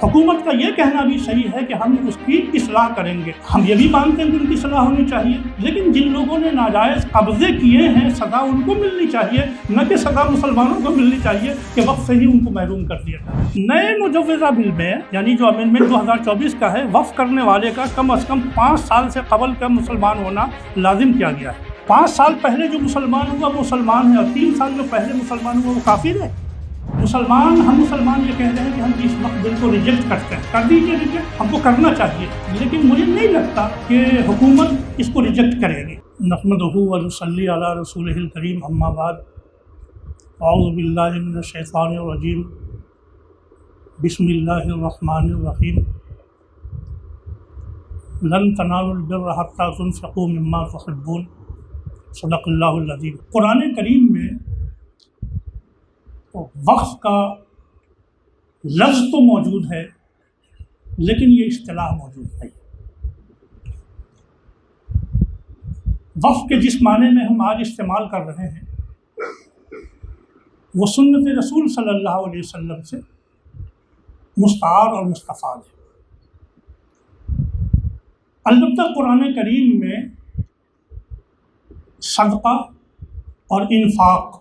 حکومت کا یہ کہنا بھی صحیح ہے کہ ہم اس کی اصلاح کریں گے، ہم یہ بھی مانتے ہیں کہ ان کی اصلاح ہونی چاہیے، لیکن جن لوگوں نے ناجائز قبضے کیے ہیں سزا ان کو ملنی چاہیے، نہ کہ سزا مسلمانوں کو ملنی چاہیے کہ وقف سے ہی ان کو محروم کر دیا جائے۔ نئے مجوزہ بل میں یعنی جو امینڈمنٹ 2024 کا ہے، وقف کرنے والے کا کم از کم 5 سال سے قبل کا مسلمان ہونا لازم کیا گیا ہے۔ 5 سال پہلے جو مسلمان ہوا وہ مسلمان ہے، اور 3 سال جو پہلے مسلمان ہوا وہ کافر ہے۔ ہم مسلمان یہ کہہ رہے ہیں کہ ہم اس وقت بل کو ریجیکٹ کرتے ہیں، کر دیجیے ریجیکٹ، ہم کو کرنا چاہیے، لیکن مجھے نہیں لگتا کہ حکومت اس کو ریجیکٹ کرے گی۔ نحمدہ و نصلی علی رسولہ الکریم، اما بعد، اعوذ باللہ من الشیطان الرجیم، بسم اللہ الرحمن الرحیم، لن تنالوا البر حتی تنفقوا مما تحبون، صدق اللہ العظیم۔ قرآن کریم میں وقف کا لفظ تو موجود ہے لیکن یہ اصطلاح موجود نہیں۔ وقف کے جس معنی میں ہم آج استعمال کر رہے ہیں وہ سنت رسول صلی اللہ علیہ وسلم سے مستعار اور مستفاد ہے۔ البتہ قرآن کریم میں صدقہ اور انفاق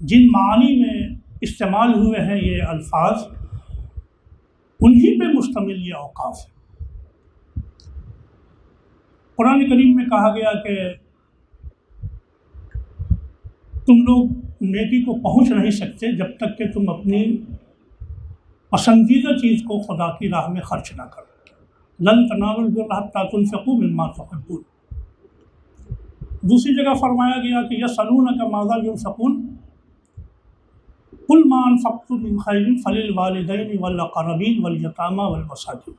جن معانی میں استعمال ہوئے ہیں یہ الفاظ، انہی پہ مشتمل یہ اوقاف ہے۔ قرآن کریم میں کہا گیا کہ تم لوگ نیکی کو پہنچ نہیں سکتے جب تک کہ تم اپنی پسندیدہ چیز کو خدا کی راہ میں خرچ نہ کرو۔ لن تنالوا البر حتی تنفقوا مما تحبون۔ دوسری جگہ فرمایا گیا کہ یسألونک ماذا ينفقون قل ما انفقتم من خیر فللوالدین والاقربین والیتامی والمساکین۔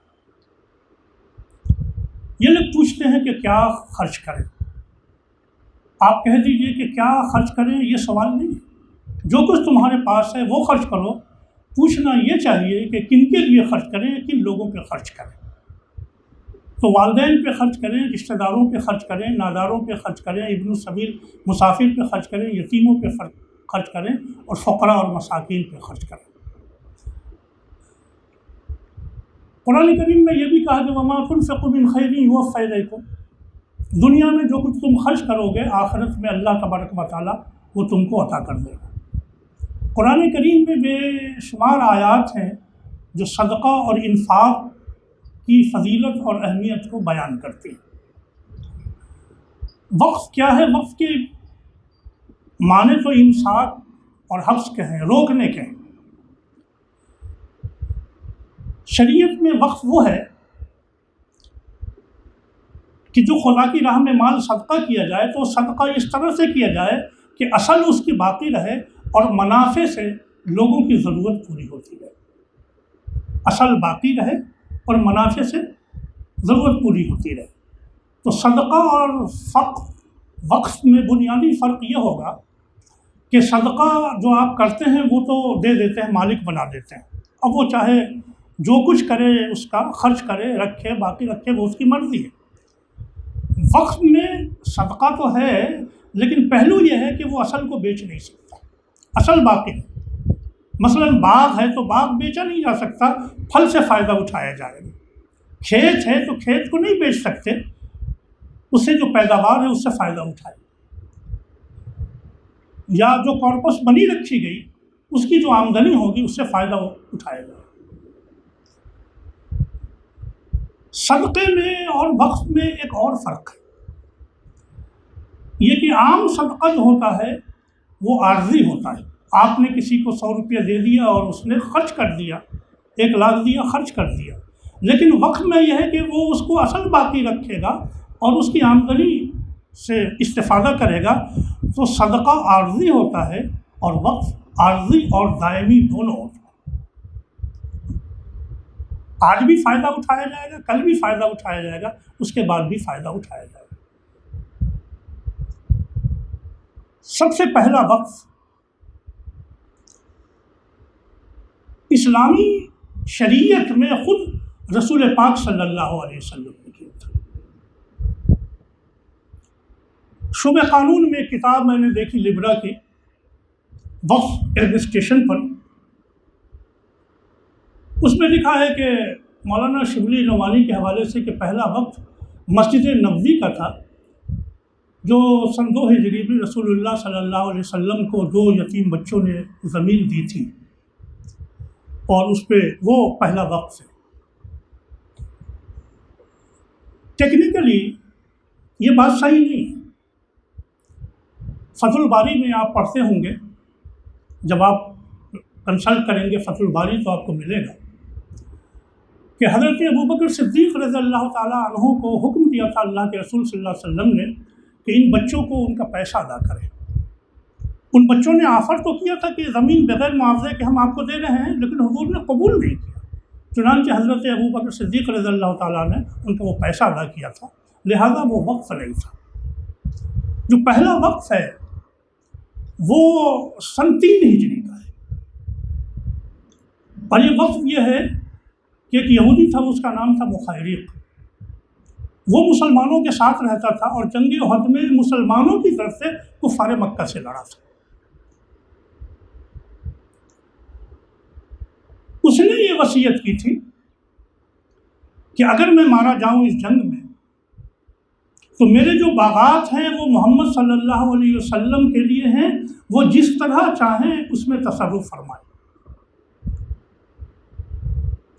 یہ لوگ پوچھتے ہیں کہ کیا خرچ کریں، آپ کہہ دیجئے کہ کیا خرچ کریں یہ سوال نہیں ہے، جو کچھ تمہارے پاس ہے وہ خرچ کرو، پوچھنا یہ چاہیے کہ کن کے لیے خرچ کریں، کن لوگوں پہ خرچ کریں۔ تو والدین پہ خرچ کریں، رشتہ داروں پہ خرچ کریں، ناداروں پہ خرچ کریں، ابن السبیل مسافر پہ خرچ کریں، یتیموں پہ خرچ کریں، اور فقراء اور مساکین پہ خرچ کریں۔ قرآن کریم میں یہ بھی کہا کہ وَمَا تُنْفِقُوا مِنْ خَيْرٍ يُوَفَّ إِلَيْكُمْ، دنیا میں جو کچھ تم خرچ کرو گے آخرت میں اللہ تبارک و تعالیٰ وہ تم کو عطا کر دے گا۔ قرآن کریم میں بے شمار آیات ہیں جو صدقہ اور انفاق کی فضیلت اور اہمیت کو بیان کرتی ہیں۔ وقف کیا ہے؟ وقف کے معنی تو امساک اور حبس کے ہیں، روکنے کے ہیں۔ شریعت میں وقف وہ ہے کہ جو خدا کی راہ میں مال صدقہ کیا جائے تو صدقہ اس طرح سے کیا جائے کہ اصل اس کی باقی رہے اور منافع سے لوگوں کی ضرورت پوری ہوتی رہے، اصل باقی رہے اور منافع سے ضرورت پوری ہوتی رہے۔ تو صدقہ اور وقف میں بنیادی فرق یہ ہوگا کہ صدقہ جو آپ کرتے ہیں وہ تو دے دیتے ہیں، مالک بنا دیتے ہیں، اب وہ چاہے جو کچھ کرے اس کا خرچ کرے، رکھے باقی رکھے، وہ اس کی مرضی ہے۔ وقف میں صدقہ تو ہے لیکن پہلو یہ ہے کہ وہ اصل کو بیچ نہیں سکتا، اصل باقی ہے۔ مثلا باغ ہے تو باغ بیچا نہیں جا سکتا، پھل سے فائدہ اٹھایا جائے گا۔ کھیت ہے تو کھیت کو نہیں بیچ سکتے، اس سے جو پیداوار ہے اس سے فائدہ اٹھائے، یا جو کارپس بنی رکھی گئی اس کی جو آمدنی ہوگی اس سے فائدہ اٹھائے گا۔ صدقے میں اور وقف میں ایک اور فرق ہے، یہ کہ عام صدقہ جو ہوتا ہے وہ عارضی ہوتا ہے، آپ نے کسی کو 100 روپیہ دے دیا اور اس نے خرچ کر دیا، 1 لاکھ دیا خرچ کر دیا، لیکن وقف میں یہ ہے کہ وہ اس کو اصل باقی رکھے گا اور اس کی آمدنی سے استفادہ کرے گا۔ تو صدقہ عارضی ہوتا ہے اور وقف عارضی اور دائمی دونوں ہوتا ہے۔ آج بھی فائدہ اٹھایا جائے گا، کل بھی فائدہ اٹھایا جائے گا، اس کے بعد بھی فائدہ اٹھایا جائے گا۔ سب سے پہلا وقف اسلامی شریعت میں خود رسول پاک صلی اللہ علیہ وسلم نے کیا تھا۔ شعبہ قانون میں کتاب میں نے دیکھی لبرا کی، وقف ایڈمنسٹریشن پر، اس میں لکھا ہے کہ مولانا شبلی نعمانی کے حوالے سے کہ پہلا وقت مسجد نبوی کا تھا، جو سن 2 ہجری میں رسول اللہ صلی اللہ علیہ وسلم کو 2 یتیم بچوں نے زمین دی تھی، اور اس پہ وہ پہلا وقت ہے۔ ٹیکنیکلی یہ بات صحیح نہیں ہے۔ فتح الباری میں آپ پڑھتے ہوں گے، جب آپ کنسلٹ کریں گے فتح الباری تو آپ کو ملے گا کہ حضرت ابوبکر صدیق رضی اللہ تعالیٰ عنہ کو حکم دیا تھا اللہ کے رسول صلی اللہ علیہ وسلم نے کہ ان بچوں کو ان کا پیسہ ادا کریں۔ ان بچوں نے آفر تو کیا تھا کہ زمین بغیر معاوضے کے ہم آپ کو دے رہے ہیں، لیکن حضور نے قبول نہیں کیا۔ چنانچہ حضرت ابوبکر صدیق رضی اللہ تعالیٰ نے ان کا وہ پیسہ ادا کیا تھا، لہذا وہ وقف نہیں تھا۔ جو پہلا وقف ہے وہ سن 3 ہجری کا ہے، اور یہ وقف یہ ہے کہ ایک یہودی تھا، اس کا نام تھا مخیرق۔ وہ مسلمانوں کے ساتھ رہتا تھا اور جنگ احد میں مسلمانوں کی طرف سے کفار مکہ سے لڑا تھا۔ اس نے یہ وصیت کی تھی کہ اگر میں مارا جاؤں اس جنگ میں تو میرے جو باغات ہیں وہ محمد صلی اللہ علیہ وسلم کے لیے ہیں، وہ جس طرح چاہیں اس میں تصرف فرمائیں۔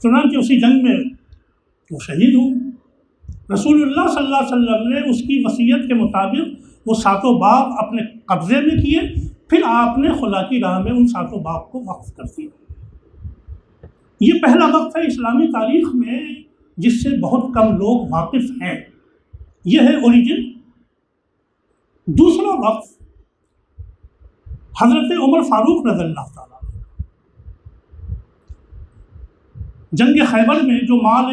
چنانچہ اسی جنگ میں وہ شہید ہوئے۔ رسول اللہ صلی اللہ علیہ وسلم نے اس کی وصیت کے مطابق وہ 7 باغ اپنے قبضے میں کیے، پھر آپ نے خدا کی راہ میں ان 7 باغ کو وقف کر دیا۔ یہ پہلا وقت ہے اسلامی تاریخ میں جس سے بہت کم لوگ واقف ہیں، یہ ہے اوریجن۔ دوسرا وقت حضرت عمر فاروق رضی اللہ تعالیٰ، جنگ خیبر میں جو مال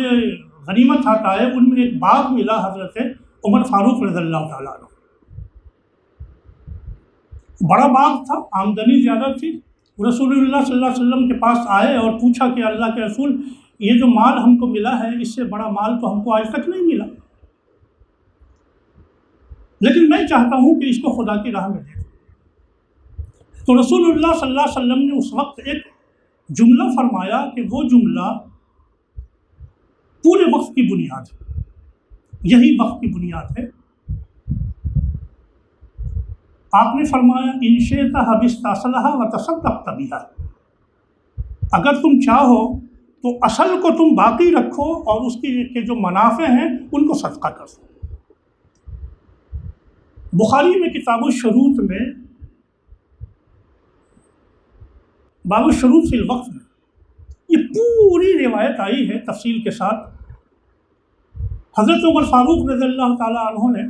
غنیمت آتا ہے ان میں ایک باغ ملا حضرت عمر فاروق رضی اللہ تعالیٰ عنہ۔ بڑا باغ تھا، آمدنی زیادہ تھی۔ رسول اللہ صلی اللہ علیہ وسلم کے پاس آئے اور پوچھا کہ اللہ کے رسول، یہ جو مال ہم کو ملا ہے اس سے بڑا مال تو ہم کو آج تک نہیں ملا، لیکن میں چاہتا ہوں کہ اس کو خدا کی راہ میں دے دوں۔ تو رسول اللہ صلی اللہ علیہ وسلم نے اس وقت ایک جملہ فرمایا کہ وہ جملہ پورے وقت کی بنیاد ہے، یہی وقت کی بنیاد ہے۔ آپ نے فرمایا ان شئت حبست اصلھا وتصدقت بھا، اگر تم چاہو تو اصل کو تم باقی رکھو اور اس کے جو منافع ہیں ان کو صدقہ کر دو۔ بخاری میں کتاب الشروط میں باب الشروط فی الوقف میں یہ پوری روایت آئی ہے تفصیل کے ساتھ۔ حضرت عمر فاروق رضی اللہ تعالیٰ عنہ نے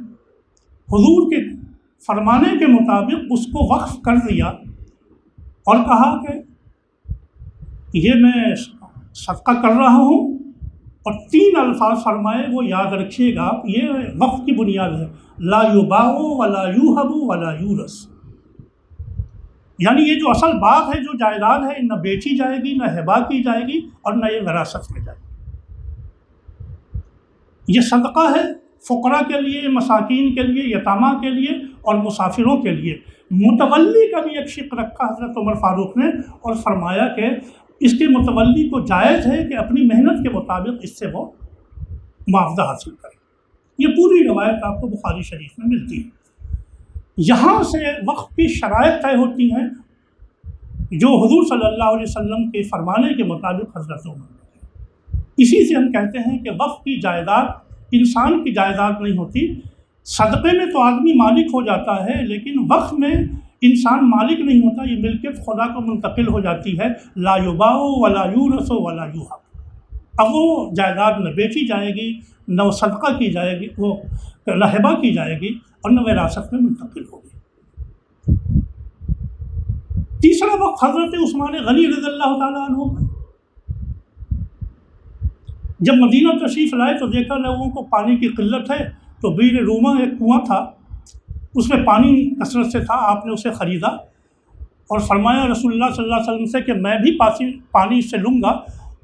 حضور کے فرمانے کے مطابق اس کو وقف کر دیا اور کہا کہ یہ میں صدقہ کر رہا ہوں، اور 3 الفاظ فرمائے، وہ یاد رکھیے گا، یہ وقف کی بنیاد ہے، لا یباع ولا یوہب ولا یورث، یعنی یہ جو اصل بات ہے، جو جائیداد ہے، نہ بیچی جائے گی، نہ ہبا کی جائے گی، اور نہ یہ وراثت میں جائے گی۔ یہ صدقہ ہے فقراء کے لیے، مساکین کے لیے، یتامہ کے لیے اور مسافروں کے لیے۔ متولی کا بھی ایک شق رکھا حضرت عمر فاروق نے اور فرمایا کہ اس کے متولی کو جائز ہے کہ اپنی محنت کے مطابق اس سے وہ معاوضہ حاصل کرے۔ یہ پوری روایت آپ کو بخاری شریف میں ملتی ہے۔ یہاں سے وقف کی شرائط طے ہوتی ہیں جو حضور صلی اللہ علیہ وسلم کے فرمانے کے مطابق حضرت عمر نے۔ اسی سے ہم کہتے ہیں کہ وقف کی جائیداد انسان کی جائیداد نہیں ہوتی۔ صدقے میں تو آدمی مالک ہو جاتا ہے، لیکن وقف میں انسان مالک نہیں ہوتا، یہ ملکیت خدا کو منتقل ہو جاتی ہے۔ لا یباع ولا یورث ولا یوہب، اب وہ جائیداد نہ بیچی جائے گی، نہ وہ صدقہ کی جائے گی، وہ نہ ہبہ کی جائے گی، اور نہ وراثت میں منتقل ہوگی۔ تیسرا وقت حضرت عثمان غنی رضی اللہ تعالیٰ عنہ کا۔ جب مدینہ تشریف لائے تو دیکھا لوگوں کو پانی کی قلت ہے، تو بیر روما ایک کنواں تھا، اس میں پانی کثرت سے تھا، آپ نے اسے خریدا اور فرمایا رسول اللہ صلی اللہ علیہ وسلم سے کہ میں بھی پانی اس سے لوں گا،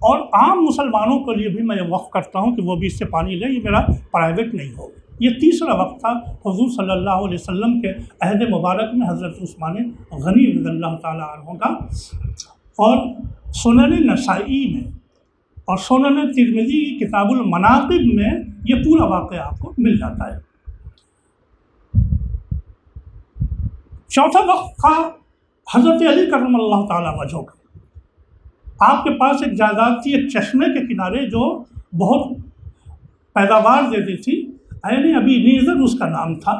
اور عام مسلمانوں کے لیے بھی میں وقف کرتا ہوں کہ وہ بھی اس سے پانی لیں، یہ میرا پرائیویٹ نہیں ہوگا۔ یہ تیسرا وقت تھا حضور صلی اللہ علیہ وسلم کے عہد مبارک میں حضرت عثمان غنی رضی اللہ تعالیٰ عنہ کا۔ اور سنن نسائی میں اور سنن ترمذی کی کتاب المناقب میں یہ پورا واقعہ آپ کو مل جاتا ہے۔ چوتھا وقت تھا حضرت علی کرم اللہ تعالیٰ وجہ کا۔ آپ کے پاس ایک جائیداد تھی، ایک چشمے کے کنارے جو بہت پیداوار دیتی تھی، عین ابی نیزر اس کا نام تھا۔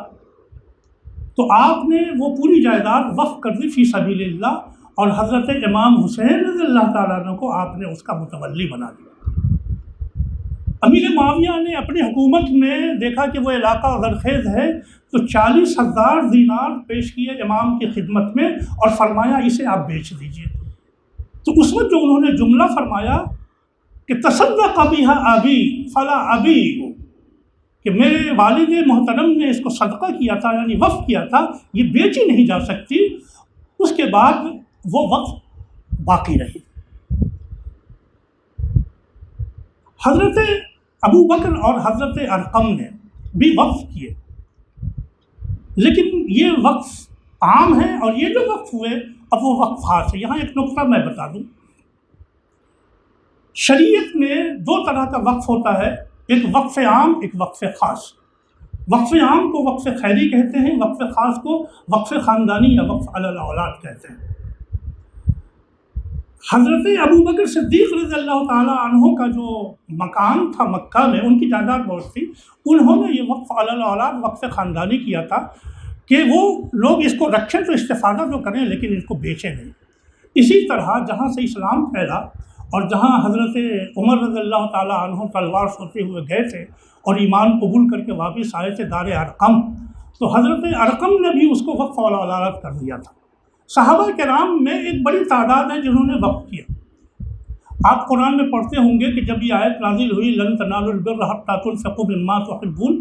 تو آپ نے وہ پوری جائیداد وقف کر دی فی سبیل اللہ، اور حضرت امام حسین رضی اللہ تعالیٰ عنہ کو آپ نے اس کا متولی بنا دیا۔ امیر معاویہ نے اپنی حکومت میں دیکھا کہ وہ علاقہ زرخیز ہے، تو 40,000 دینار پیش کیے امام کی خدمت میں اور فرمایا اسے آپ بیچ دیجئے۔ تو اس وقت جو انہوں نے جملہ فرمایا کہ تصدق بہا ابی فلا ابی، کہ میرے والد محترم نے اس کو صدقہ کیا تھا، یعنی وقف کیا تھا، یہ بیچی نہیں جا سکتی۔ اس کے بعد وہ وقف باقی رہی۔ حضرت ابو بکر اور حضرت ارقم نے بھی وقف کیے، لیکن یہ وقف عام ہے، اور یہ جو وقف ہوئے اب وہ وقف خاص ہے۔ یہاں ایک نقطہ میں بتا دوں، شریعت میں 2 طرح کا وقف ہوتا ہے، ایک وقف عام، ایک وقف خاص۔ وقف عام کو وقف خیری کہتے ہیں، وقف خاص کو وقف خاندانی یا وقف علی الاولاد کہتے ہیں۔ حضرت ابو بکر صدیق رضی اللہ تعالیٰ عنہ کا جو مکان تھا مکہ میں، ان کی جائیداد بہت تھی، انہوں نے یہ وقف علی الاولاد، وقف خاندانی کیا تھا کہ وہ لوگ اس کو رکھیں تو استفادہ تو کریں، لیکن اس کو بیچیں نہیں۔ اسی طرح جہاں سے اسلام پھیلا اور جہاں حضرت عمر رضی اللہ تعالیٰ عنہ تلوار سوتے ہوئے گئے تھے اور ایمان قبول کر کے واپس آئے تھے دار ارقم، تو حضرت ارقم نے بھی اس کو وقف علی الاولاد کر دیا تھا۔ صحابہ کرام میں ایک بڑی تعداد ہے جنہوں نے وقف کیا۔ آپ قرآن میں پڑھتے ہوں گے کہ جب یہ آیت نازل ہوئی لن تنالوا البر حتی تنفقوا مما تحبون،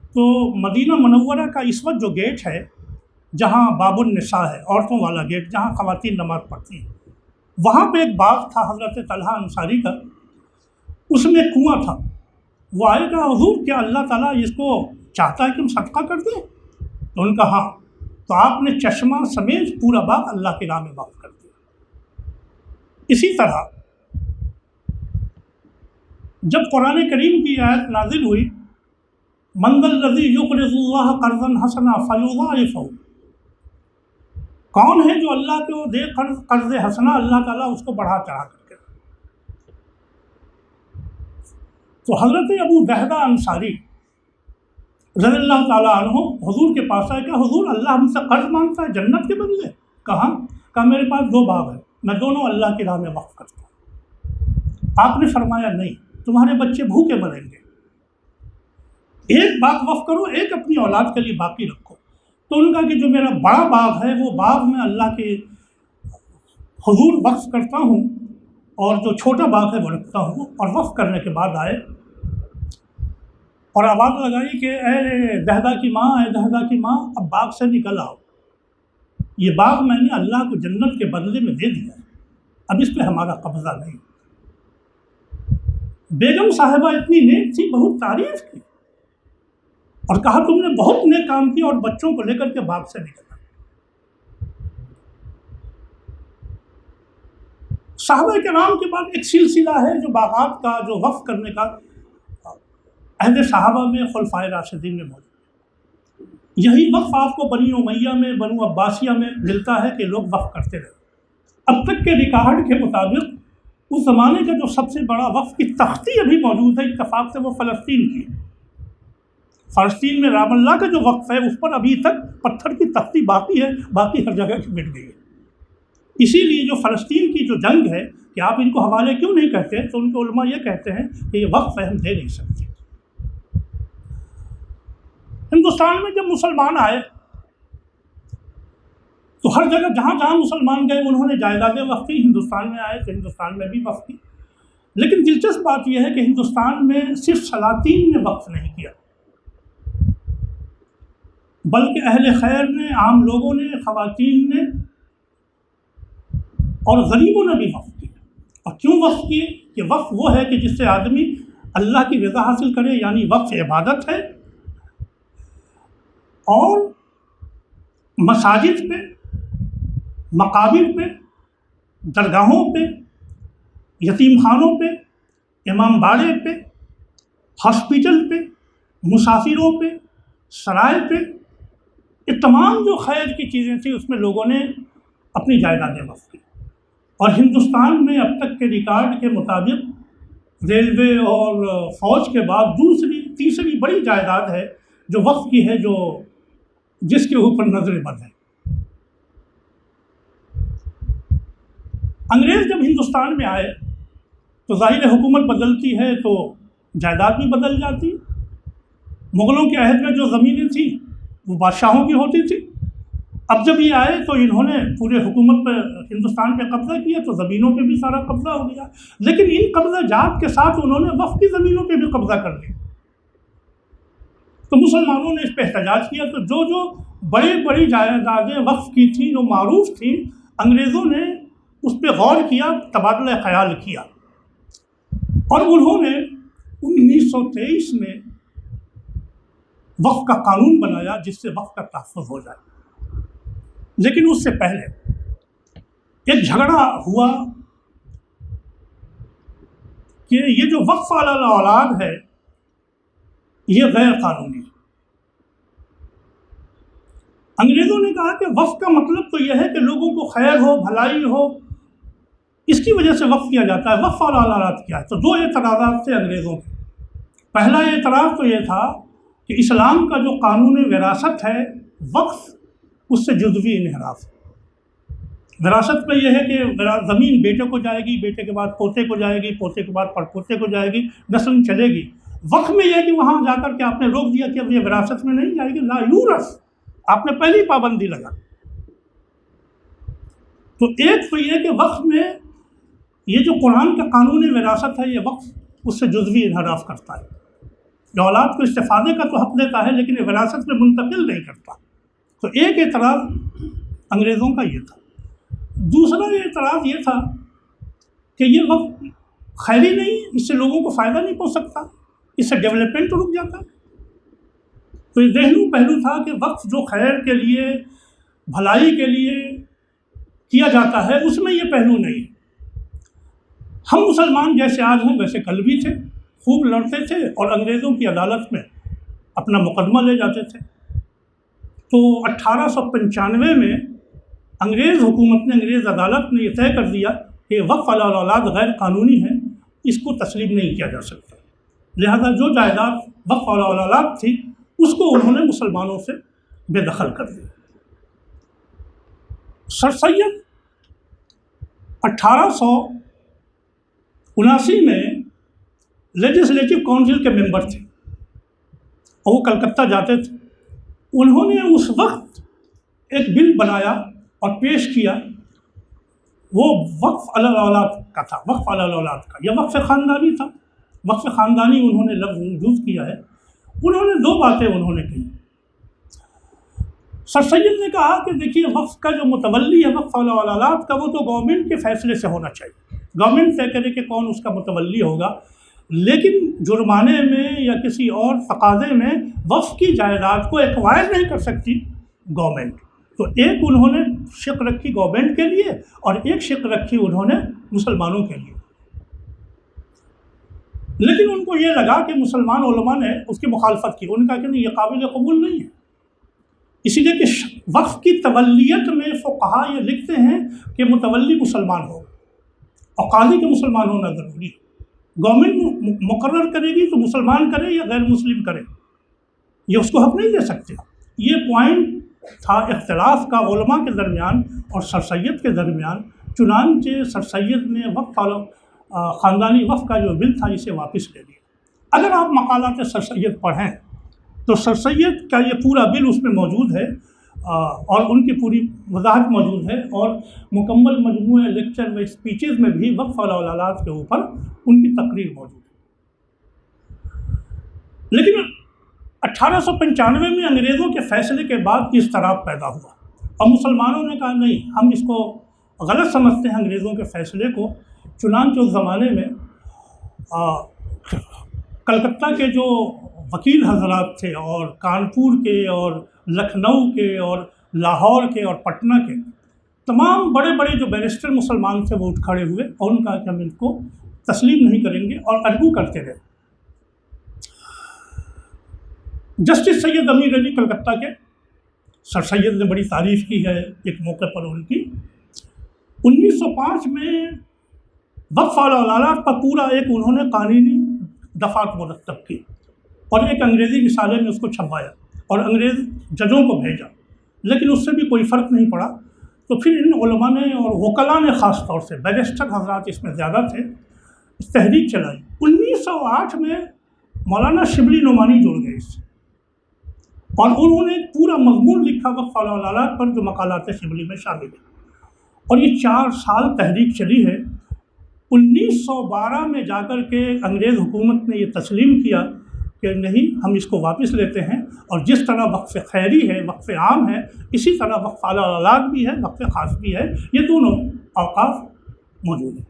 تو مدینہ منورہ کا اس وقت جو گیٹ ہے، جہاں باب النساء ہے، عورتوں والا گیٹ، جہاں خواتین نماز پڑھتی ہیں، وہاں پہ ایک باغ تھا حضرت طلحہ انصاری کا، اس میں کنواں تھا۔ وہ آئے کہا حضور کیا اللہ تعالیٰ اس کو چاہتا ہے کہ ہم صدقہ کر دیں؟ تو ان کا ہاں۔ تو آپ نے چشمہ سمیت پورا باغ اللہ کے راہ میں وقف کر دیا۔ اسی طرح جب قرآن کریم کی آیت نازل ہوئی من ذا الذی یقرض اللہ قرضا حسنا فیضاعفہ، کون ہے جو اللہ کو دے قرض حسنا، اللہ تعالیٰ اس کو بڑھا چڑھا کر کے۔ تو حضرت ابو دہدہ انصاری رضی اللہ تعالیٰ عنہ حضور کے پاس آئے کہ حضور اللہ ہم سے قرض مانگتا ہے جنت کے بدلے؟ کہا میرے پاس 2 باغ ہیں، میں دونوں اللہ کی راہ میں وقف کرتا ہوں۔ آپ نے فرمایا نہیں، تمہارے بچے بھوکے مریں گے، ایک باغ وقف کرو، ایک اپنی اولاد کے لیے باقی رکھو۔ تو ان کا کہ جو میرا بڑا باغ ہے وہ باغ میں اللہ کے حضور وقف کرتا ہوں، اور جو چھوٹا باغ ہے وہ رکھتا ہوں۔ اور وقف کرنے کے بعد آئے اور آواز لگائی کہ اے دہدہ کی ماں، اے دہدہ کی ماں، اب باغ سے نکل آؤ، یہ باغ میں نے اللہ کو جنت کے بدلے میں دے دیا ہے، اب اس پہ ہمارا قبضہ نہیں۔ بیگم صاحبہ اتنی نیک تھی، بہت تعریف کی اور کہا تم نے بہت نیک کام کیا، اور بچوں کو لے کر کے باغ سے نکلا۔ صحابہ کرام کے بعد ایک سلسلہ ہے جو باغات کا، جو وقف کرنے کا عہد صحابہ میں خلفائے راشدین میں موجود ہے۔ یہی وقف آپ کو بنی امیہ میں، بنو عباسیہ میں ملتا ہے کہ لوگ وقف کرتے رہے۔ اب تک کے ریکارڈ کے مطابق اس زمانے کا جو سب سے بڑا وقف کی تختی ابھی موجود ہے، اتفاق سے وہ فلسطین کی ہے۔ فلسطین میں رام اللہ کا جو وقف ہے اس پر ابھی تک پتھر کی تختی باقی ہے، باقی ہر جگہ کی مٹ گئی ہے۔ اسی لیے جو فلسطین کی جو جنگ ہے کہ آپ ان کو حوالے کیوں نہیں کہتے، تو ان کے علماء یہ کہتے ہیں کہ یہ وقف ہے، ہم دے نہیں سکتے۔ ہندوستان میں جب مسلمان آئے تو ہر جگہ جہاں جہاں مسلمان گئے انہوں نے جائیدادیں وقف کی۔ ہندوستان میں آئے تو ہندوستان میں بھی وقف کی، لیکن دلچسپ بات یہ ہے کہ ہندوستان میں صرف سلاطین نے وقف نہیں کیا، بلکہ اہل خیر نے، عام لوگوں نے، خواتین نے اور غریبوں نے بھی وقف کیا۔ اور کیوں وقف کیے؟ کہ وقف وہ ہے کہ جس سے آدمی اللہ کی رضا حاصل کرے، یعنی وقف عبادت ہے، اور مساجد پہ، مقابر پہ، درگاہوں پہ، یتیم خانوں پہ امام باڑے پہ، ہاسپیٹل پہ، مسافروں پہ، سرائے پہ، یہ تمام جو خیر کی چیزیں تھیں اس میں لوگوں نے اپنی جائیدادیں وقف کی. اور ہندوستان میں اب تک کے ریکارڈ کے مطابق ریلوے اور فوج کے بعد تیسری بڑی جائیداد ہے جو وقف کی ہے، جس کے اوپر نظر بد ہے. انگریز جب ہندوستان میں آئے تو ظاہر حکومت بدلتی ہے تو جائیداد بھی بدل جاتی. مغلوں کے عہد میں جو زمینیں تھیں وہ بادشاہوں کی ہوتی تھی. اب جب یہ آئے تو انہوں نے پورے حکومت پہ ہندوستان پہ قبضہ کیا تو زمینوں پہ بھی سارا قبضہ ہو گیا. لیکن ان قبضہ جات کے ساتھ انہوں نے وقف کی زمینوں پہ بھی قبضہ کر لیا. تو مسلمانوں نے اس پہ احتجاج کیا. تو جو بڑی جائیدادیں وقف کی تھیں جو معروف تھیں، انگریزوں نے اس پہ غور کیا، تبادلہ خیال کیا، اور انہوں نے 1923 میں وقف کا قانون بنایا جس سے وقف کا تحفظ ہو جائے. لیکن اس سے پہلے ایک جھگڑا ہوا کہ یہ جو وقف علی الاولاد ہے یہ غیر قانونی ہے. انگریزوں نے کہا کہ وقف کا مطلب تو یہ ہے کہ لوگوں کو خیر ہو، بھلائی ہو، اس کی وجہ سے وقف کیا جاتا ہے. وقف علی الاولاد کیا ہے؟ تو دو اعتراضات تھے انگریزوں کے. پہلا اعتراض تو یہ تھا کہ اسلام کا جو قانون وراثت ہے، وقف اس سے جزوی انحراف ہے. وراثت میں یہ ہے کہ زمین بیٹے کو جائے گی، بیٹے کے بعد پوتے کو جائے گی، پوتے کے بعد پڑپوتے کو جائے گی، نسل چلے گی. وقف میں یہ ہے کہ وہاں جا کر کے آپ نے روک دیا کہ اب یہ وراثت میں نہیں جائے گی، لا یورث، آپ نے پہلی پابندی لگا. تو ایک تو یہ کہ وقف میں یہ جو قرآن کا قانون وراثت ہے، یہ وقف اس سے جزوی انحراف کرتا ہے. یہ اولاد کو استفادے کا تو حق دیتا ہے لیکن یہ وراثت میں منتقل نہیں کرتا. تو ایک اعتراض انگریزوں کا یہ تھا. دوسرا اعتراض یہ تھا کہ یہ وقف خیری نہیں، اس سے لوگوں کو فائدہ نہیں پہنچ سکتا، اس سے ڈیولپمنٹ رک جاتا. تو یہ ذہنی پہلو تھا کہ وقف جو خیر کے لیے، بھلائی کے لیے کیا جاتا ہے، اس میں یہ پہلو نہیں. ہم مسلمان جیسے آج ہیں ویسے کل بھی تھے، خوب لڑتے تھے اور انگریزوں کی عدالت میں اپنا مقدمہ لے جاتے تھے. تو 1895 میں انگریز حکومت نے، انگریز عدالت نے یہ طے کر دیا کہ وقف علی الاولاد غیر قانونی ہے، اس کو تسلیم نہیں کیا جا سکتا. لہذا جو جائیداد وقف علی الاولاد تھی اس کو انہوں نے مسلمانوں سے بے دخل کر دیا. سر سید 1879 میں لیجسلیٹو کونسل کے ممبر تھے اور وہ کلکتہ جاتے تھے. انہوں نے اس وقت ایک بل بنایا اور پیش کیا، وہ وقف علی الاولاد کا تھا. وقف علی الاولاد کا یہ وقف خاندانی تھا. وقف خاندانی انہوں نے لفظ یوز کیا ہے. انہوں نے دو باتیں انہوں نے کہی. سر سید نے کہا کہ دیکھیے وقف کا جو متولی ہے وقف علی الاولاد کا، وہ تو گورنمنٹ کے فیصلے سے ہونا چاہیے. گورنمنٹ طے کرے کہ کون اس کا متولی ہوگا، لیکن جرمانے میں یا کسی اور تقاضے میں وقف کی جائیداد کو ایکوائر نہیں کر سکتی گورنمنٹ. تو ایک انہوں نے شق رکھی گورنمنٹ کے لیے اور ایک شق رکھی انہوں نے مسلمانوں کے لیے. لیکن ان کو یہ لگا کہ مسلمان علماء نے اس کی مخالفت کی. ان کا کہ نہیں، یہ قابل قبول نہیں ہے. اسی لیے کہ وقف کی تولیت میں فقہا یہ لکھتے ہیں کہ متولی مسلمان ہو اور قاضی کے مسلمان ہونا ضروری ہے. گورنمنٹ مقرر کرے گی تو مسلمان کرے یا غیر مسلم کرے، یہ اس کو حق نہیں دے سکتے. یہ پوائنٹ تھا اختلاف کا علماء کے درمیان اور سر سید کے درمیان. چنانچہ سر سید نے وقف خاندانی وقف کا جو بل تھا اسے واپس لے لیا. اگر آپ مقالات سر سید پڑھیں تو سر سید کا یہ پورا بل اس میں موجود ہے اور ان کی پوری وضاحت موجود ہے، اور مکمل مجموعہ لیکچر و اسپیچز میں بھی وقف علی الاولاد کے اوپر ان کی تقریر موجود ہے. لیکن 1895 میں انگریزوں کے فیصلے کے بعد اضطراب پیدا ہوا اور مسلمانوں نے کہا نہیں، ہم اس کو غلط سمجھتے ہیں انگریزوں کے فیصلے کو. چنانچہ اس زمانے میں کلکتہ کے جو وکیل حضرات تھے اور کانپور کے اور لکھنؤ کے اور لاہور کے اور پٹنہ کے تمام بڑے بڑے جو بیرسٹر مسلمان تھے وہ اٹھ کھڑے ہوئے اور ان کا کہ ہم ان کو تسلیم نہیں کریں گے اور ارگو کرتے رہے۔ جسٹس سید امیر علی کلکتہ کے، سر سید نے بڑی تعریف کی ہے ایک موقع پر ان کی۔ 1905 میں وقف علی اولاد پر پورا ایک انہوں نے قانونی دفعات مرتب کی اور ایک انگریزی رسالے میں اس کو چھپوایا اور انگریز ججوں کو بھیجا، لیکن اس سے بھی کوئی فرق نہیں پڑا۔ تو پھر ان علماء نے اور وکلاء نے خاص طور سے بیرسٹر حضرات اس میں زیادہ تھے، تحریک چلائی۔ 1908 میں مولانا شبلی نعمانی جڑ گئے اس سے، اور انہوں نے پورا مضمون لکھا وقف علی اولاد پر جو مقالات شبلی میں شامل ہے، اور یہ 4 سال تحریک چلی ہے۔ 1912 میں جا کر کے انگریز حکومت نے یہ تسلیم کیا کہ نہیں، ہم اس کو واپس لیتے ہیں، اور جس طرح وقف خیری ہے، وقف عام ہے، اسی طرح وقف علی اولاد بھی ہے، وقف خاص بھی ہے، یہ دونوں اوقاف موجود ہیں۔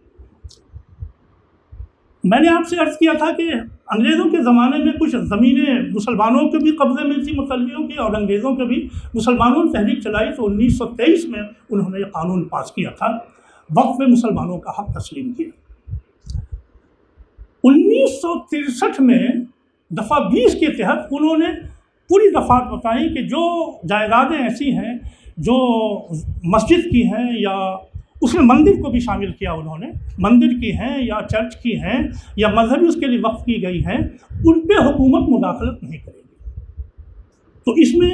میں نے آپ سے عرض کیا تھا کہ انگریزوں کے زمانے میں کچھ زمینیں مسلمانوں کے بھی قبضے میں تھی متولیوں کی، اور انگریزوں کے بھی۔ مسلمانوں نے تحریک چلائی تو 1923 میں انہوں نے یہ قانون پاس کیا تھا، وقف میں مسلمانوں کا حق تسلیم کیا۔ 1963 میں دفعہ 20 کے تحت انہوں نے پوری دفعات بتائی کہ جو جائیدادیں ایسی ہیں جو مسجد کی ہیں، یا اس میں مندر کو بھی شامل کیا انہوں نے، مندر کی ہیں یا چرچ کی ہیں یا مذہبی اس کے لیے وقف کی گئی ہیں، ان پہ حکومت مداخلت نہیں کرے گی۔ تو اس میں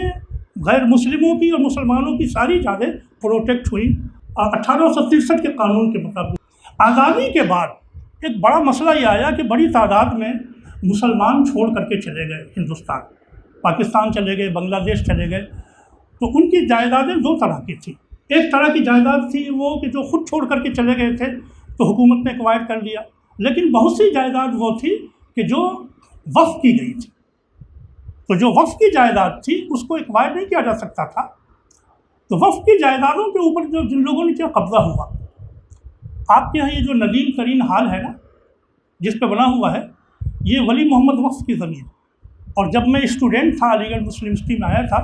غیر مسلموں کی اور مسلمانوں کی ساری جگہیں پروٹیکٹ ہوئی 1863 کے قانون کے مطابق۔ آزادی کے بعد ایک بڑا مسئلہ یہ آیا کہ بڑی تعداد میں مسلمان چھوڑ کر کے چلے گئے ہندوستان، پاکستان چلے گئے، بنگلہ دیش چلے گئے۔ تو ان کی جائیدادیں 2 طرح کی تھیں۔ ایک طرح کی جائیداد تھی وہ کہ جو خود چھوڑ کر کے چلے گئے تھے تو حکومت نے ایکوائر کر لیا، لیکن بہت سی جائیداد وہ تھی کہ جو وقف کی گئی تھی۔ تو جو وقف کی جائیداد تھی اس کو ایکوائر نہیں کیا جا سکتا تھا، تو وقف کی جائیدادوں کے اوپر جو جن لوگوں نے کیا قبضہ ہوا، آپ کے یہاں یہ جو ندیم ترین ہال ہے نا جس پہ بنا ہوا ہے، یہ ولی محمد وقف کی زمین۔ اور جب میں اسٹوڈنٹ تھا، علی گڑھ مسلم یونیورسٹی میں آیا تھا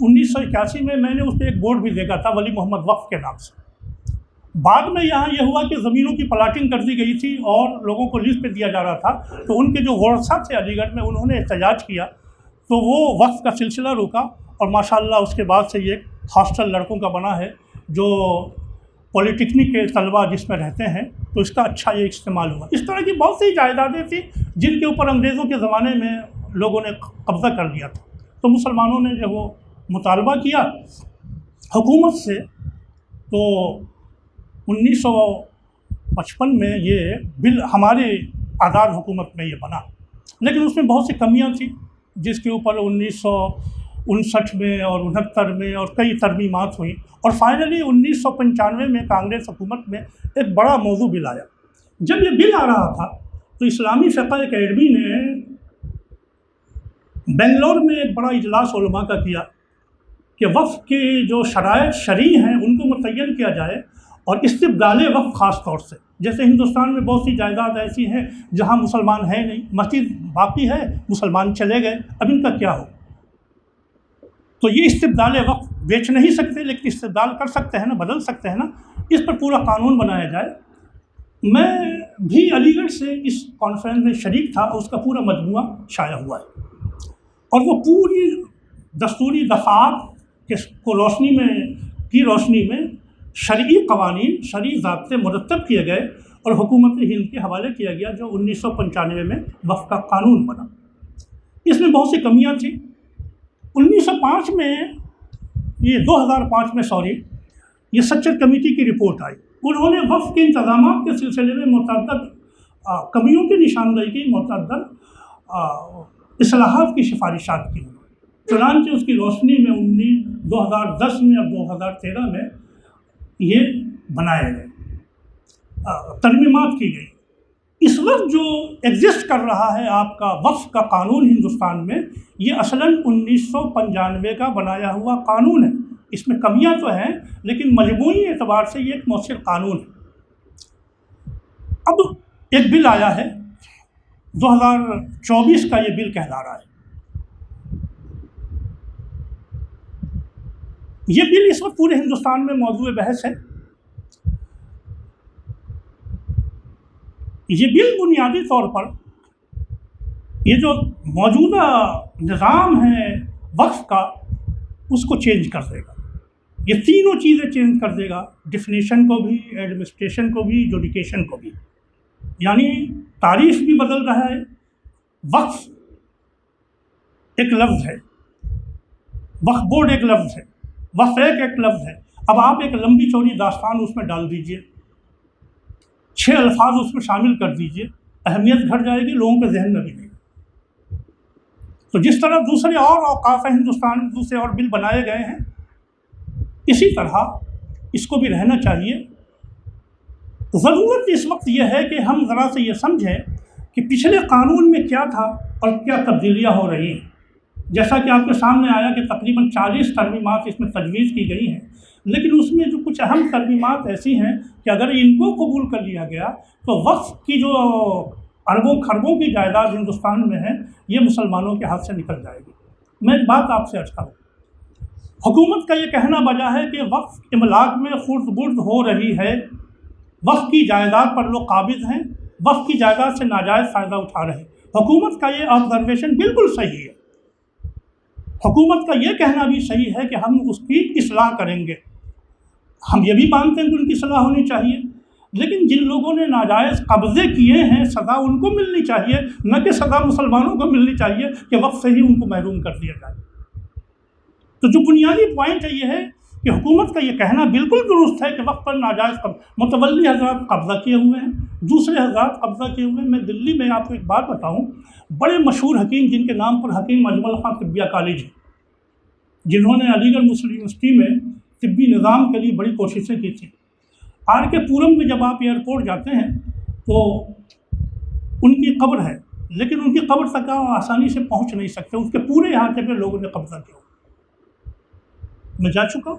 1981 میں نے اس پہ ایک بورڈ بھی دیکھا تھا ولی محمد وقف کے نام سے۔ بعد میں یہاں یہ ہوا کہ زمینوں کی پلاٹنگ کر دی گئی تھی اور لوگوں کو لیز پہ دیا جا رہا تھا، تو ان کے جو ورثاء تھے علی گڑھ میں انہوں نے احتجاج کیا، تو وہ وقف کا سلسلہ رکا، اور ماشاءاللہ اس کے بعد سے یہ ایک ہاسٹل لڑکوں کا بنا ہے جو پولی ٹیکنک کے طلباء جس میں رہتے ہیں، تو اس کا اچھا یہ استعمال ہوا۔ اس طرح کی بہت سی جائیدادیں تھیں جن کے اوپر انگریزوں کے زمانے میں لوگوں نے قبضہ کر لیا تھا۔ تو مسلمانوں نے جب وہ مطالبہ کیا حکومت سے، تو 1955 میں یہ بل ہمارے آزاد حکومت میں یہ بنا، لیکن اس میں بہت سی کمیاں تھیں جس کے اوپر 1959 میں اور 69 میں اور کئی ترمیمات ہوئیں، اور فائنلی 1995 میں کانگریس حکومت میں ایک بڑا موضوع بل آیا۔ جب یہ بل آ رہا تھا تو اسلامی فقہ اکیڈمی نے بنگلور میں ایک بڑا اجلاس علماء کا کیا کہ وقف کے جو شرائط شرعی ہیں ان کو متعین کیا جائے، اور استبدال وقف خاص طور سے، جیسے ہندوستان میں بہت سی جائیداد ایسی ہیں جہاں مسلمان ہیں نہیں، مسجد باقی ہے، مسلمان چلے گئے، اب ان کا کیا ہو؟ تو یہ استبدال وقف بیچ نہیں سکتے، لیکن استبدال کر سکتے ہیں نا، بدل سکتے ہیں نا، اس پر پورا قانون بنایا جائے۔ میں بھی علی گڑھ سے اس کانفرنس میں شریک تھا، اس کا پورا مجموعہ شائع ہوا ہے، اور وہ پوری دستوری دفعات کو روشنی میں شرعی قوانین، شرعی ضابطے مرتب کیے گئے اور حکومت ہند کے حوالے کیا گیا، جو 1995 میں وقف کا قانون بنا۔ اس میں بہت سی کمیاں تھیں۔ 1905 میں یہ 2005 میں یہ سچر کمیٹی کی رپورٹ آئی، انہوں نے وقف کے انتظامات کے سلسلے میں متعدد کمیوں کی نشاندہی کی، متعدد اصلاحات کی سفارشات کی، چنانچہ اس کی روشنی میں 2010 میں اور 2013 میں یہ بنائے گئے، ترمیمات کی گئی۔ اس وقت جو ایگزسٹ کر رہا ہے آپ کا وقف کا قانون ہندوستان میں، یہ اصلاً 1995 کا بنایا ہوا قانون ہے۔ اس میں کمیاں تو ہیں لیکن مجموعی اعتبار سے یہ ایک مؤثر قانون ہے۔ اب ایک بل آیا ہے 2024 کا، یہ بل کہلا رہا ہے۔ یہ بل اس وقت پورے ہندوستان میں موضوع بحث ہے۔ یہ بل بنیادی طور پر یہ جو موجودہ نظام ہے وقف کا اس کو چینج کر دے گا. یہ تینوں چیزیں چینج کر دے گا، ڈیفینیشن کو بھی، ایڈمنسٹریشن کو بھی، جوڈیکیشن کو بھی. یعنی تعریف بھی بدل رہا ہے. وقف ایک لفظ ہے، وقف بورڈ ایک لفظ ہے، وقف ایک لفظ ہے. اب آپ ایک لمبی چوڑی داستان اس میں ڈال دیجئے، 6 الفاظ اس میں شامل کر دیجئے، اہمیت گھٹ جائے گی، لوگوں کے ذہن میں بھی نہیں. تو جس طرح دوسرے اور اوقاف ہندوستان میں دوسرے اور بل بنائے گئے ہیں، اسی طرح اس کو بھی رہنا چاہیے. ضرورت اس وقت یہ ہے کہ ہم ذرا سے یہ سمجھیں کہ پچھلے قانون میں کیا تھا اور کیا تبدیلیاں ہو رہی ہیں. جیسا کہ آپ کے سامنے آیا کہ تقریباً 40 ترمیمات اس میں تجویز کی گئی ہیں، لیکن اس میں جو کچھ اہم ترمیمات ایسی ہیں کہ اگر ان کو قبول کر لیا گیا تو وقف کی جو اربوں خربوں کی جائیداد ہندوستان میں ہے یہ مسلمانوں کے ہاتھ سے نکل جائے گی. میں ایک بات آپ سے عرض کروں، حکومت کا یہ کہنا بجا ہے کہ وقف املاک میں خرد برد ہو رہی ہے، وقف کی جائیداد پر لوگ قابض ہیں، وقف کی جائیداد سے ناجائز فائدہ اٹھا رہے ہیں. حکومت کا یہ آبزرویشن بالکل صحیح ہے. حکومت کا یہ کہنا بھی صحیح ہے کہ ہم اس کی اصلاح کریں گے. ہم یہ بھی مانتے ہیں کہ ان کی اصلاح ہونی چاہیے، لیکن جن لوگوں نے ناجائز قبضے کیے ہیں سزا ان کو ملنی چاہیے، نہ کہ سزا مسلمانوں کو ملنی چاہیے کہ وقف سے ہی ان کو محروم کر دیا جائے. تو جو بنیادی پوائنٹ ہے یہ ہے کہ حکومت کا یہ کہنا بالکل درست ہے کہ وقت پر ناجائز متولی حضرات قبضہ کیے ہوئے ہیں، دوسرے حضرات قبضہ کیے ہوئے ہیں. میں دلی میں آپ کو ایک بات بتاؤں، بڑے مشہور حکیم جن کے نام پر حکیم اجمل خان طبیہ کالج ہے، جنہوں نے علی گڑھ مسلم یونیورسٹی میں طبی نظام کے لیے بڑی کوششیں کی تھیں. آر کے پورم میں جب آپ ایئرپورٹ جاتے ہیں تو ان کی قبر ہے، لیکن ان کی قبر تک آپ آسانی سے پہنچ نہیں سکتے، اس کے پورے احاطے پہ لوگوں نے قبضہ کیا. میں جا چکا ہوں،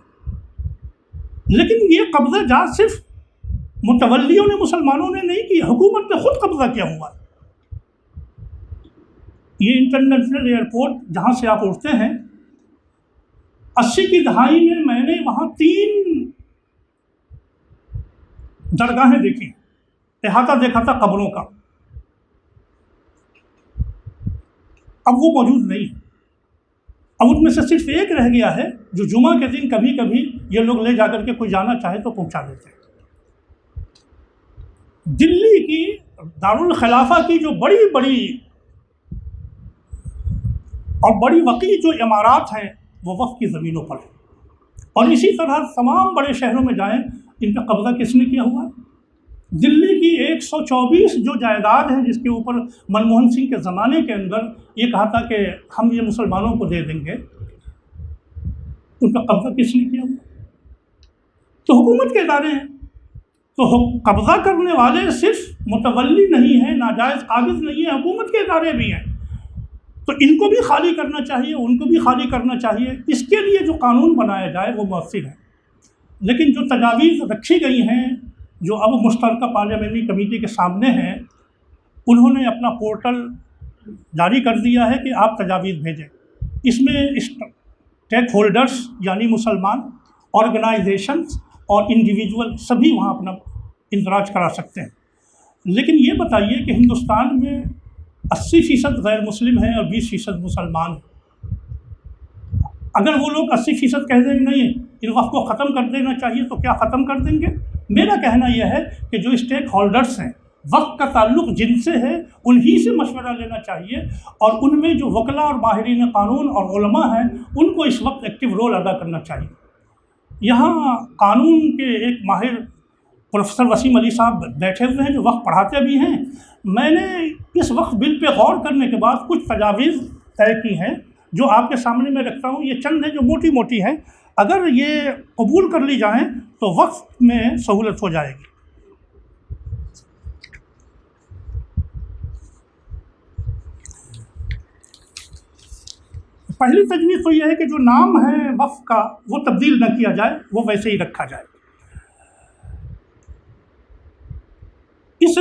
لیکن یہ قبضہ جات صرف متولیوں نے مسلمانوں نے نہیں کی، حکومت نے خود قبضہ کیا ہوا ہے. یہ انٹرنیشنل ایئرپورٹ جہاں سے آپ اٹھتے ہیں، 80 کی دہائی میں نے وہاں 3 درگاہیں دیکھی، احاطہ دیکھا تھا قبروں کا. اب وہ موجود نہیں ہے. اب ان میں سے صرف ایک رہ گیا ہے جو جمعہ کے دن کبھی کبھی یہ لوگ لے جا کر کے کوئی جانا چاہے تو پہنچا دیتے ہیں. دلی کی دارالخلافہ کی جو بڑی اور بڑی وسیع جو عمارات ہیں وہ وقف کی زمینوں پر ہیں، اور اسی طرح تمام بڑے شہروں میں جائیں ان پہ قبضہ کس نے کیا ہوا ہے؟ دلی کی 124 جو جائیداد ہے جس کے اوپر منموہن سنگھ کے زمانے کے اندر یہ کہا تھا کہ ہم یہ مسلمانوں کو دے دیں گے، ان پہ قبضہ کس نے کیا ہوا؟ تو حکومت کے ادارے ہیں. تو قبضہ کرنے والے صرف متولی نہیں ہیں، ناجائز قابض نہیں ہیں، حکومت کے ادارے بھی ہیں. تو ان کو بھی خالی کرنا چاہیے، ان کو بھی خالی کرنا چاہیے. اس کے لیے جو قانون بنایا جائے وہ مؤثر ہے. لیکن جو تجاویز رکھی گئی ہیں جو اب مشترکہ پارلیمنٹری کمیٹی کے سامنے ہیں، انہوں نے اپنا پورٹل جاری کر دیا ہے کہ آپ تجاویز بھیجیں. اس میں اسٹیک ہولڈرز یعنی مسلمان آرگنائزیشنز اور انڈیویجول سبھی وہاں اپنا اندراج کرا سکتے ہیں. لیکن یہ بتائیے کہ ہندوستان میں 80% غیر مسلم ہیں اور 20% مسلمان ہیں. اگر وہ لوگ 80% کہہ دیں گے نہیں ان وقت کو ختم کر دینا چاہیے تو کیا ختم کر دیں گے؟ میرا کہنا یہ ہے کہ جو اسٹیک ہولڈرز ہیں، وقت کا تعلق جن سے ہے انہی سے مشورہ لینا چاہیے، اور ان میں جو وکلاء اور ماہرین قانون اور علماء ہیں ان کو اس وقت ایکٹیو رول ادا کرنا چاہیے. یہاں قانون کے ایک ماہر پروفیسر وسیم علی صاحب بیٹھے ہوئے ہیں جو وقت پڑھاتے بھی ہیں. میں نے اس وقت بل پہ غور کرنے کے بعد کچھ تجاویز طے کی ہیں جو آپ کے سامنے میں رکھتا ہوں. یہ چند ہیں جو موٹی موٹی ہیں، اگر یہ قبول کر لی جائیں تو وقت میں سہولت ہو جائے گی. پہلی تجویز تو یہ ہے کہ جو نام ہے وقف کا وہ تبدیل نہ کیا جائے، وہ ویسے ہی رکھا جائے. اس